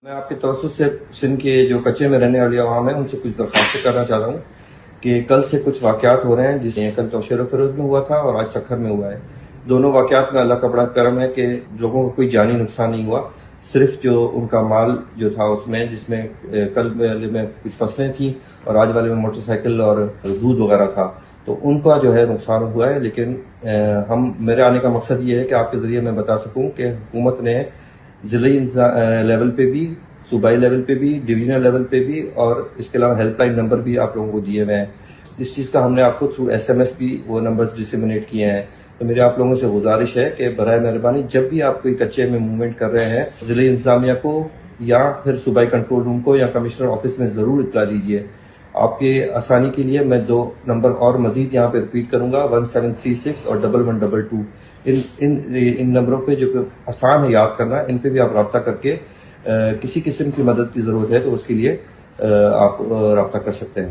मैं आपके तवज्जुह से सिंध के जो कच्चे में रहने वाले अवाम है उनसे कुछ दरख्वास्त करना चाह रहा हूँ कि कल से कुछ वाक़यात हो रहे हैं, जिसमें कल तौशेर फिरोज में हुआ था और आज सखर में हुआ है। दोनों वाक़यात में अल्लाह का बड़ा करम है कि लोगों को कोई जानी नुकसान नहीं हुआ, सिर्फ जो उनका माल जो था उसमें, जिसमें कल वाले में कुछ फसलें थी और आज वाले में मोटरसाइकिल और दूध वगैरह था, तो उनका जो है नुकसान हुआ है। लेकिन मेरे आने का मकसद ये है कि आपके ज़रिए मैं बता सकूँ कि हुकूमत ने ज़िले लेवल पे भी, सूबाई लेवल पे भी, डिवीजनल लेवल पे भी, और इसके अलावा हेल्पलाइन नंबर भी आप लोगों को दिए हुए हैं। इस चीज़ का हमने आपको थ्रू SMS भी वो नंबर्स डिसमिनेट किए हैं। तो मेरे आप लोगों से गुजारिश है कि बराए मेहरबानी जब भी आप कोई कच्चे में मूवमेंट कर रहे हैं, ज़िले इंतजामिया को या फिर सूबाई कंट्रोल रूम को या कमिश्नर ऑफिस में ज़रूर इतला दीजिए। आपके आसानी के लिए मैं 2 नंबर और मजीद यहाँ पे रिपीट करूंगा, 1736 और 1122। इन नंबरों पे जो आसान है याद करना, इन पे भी आप रब्ता करके किसी किस्म की मदद की ज़रूरत है तो उसके लिए आप रब्ता कर सकते हैं।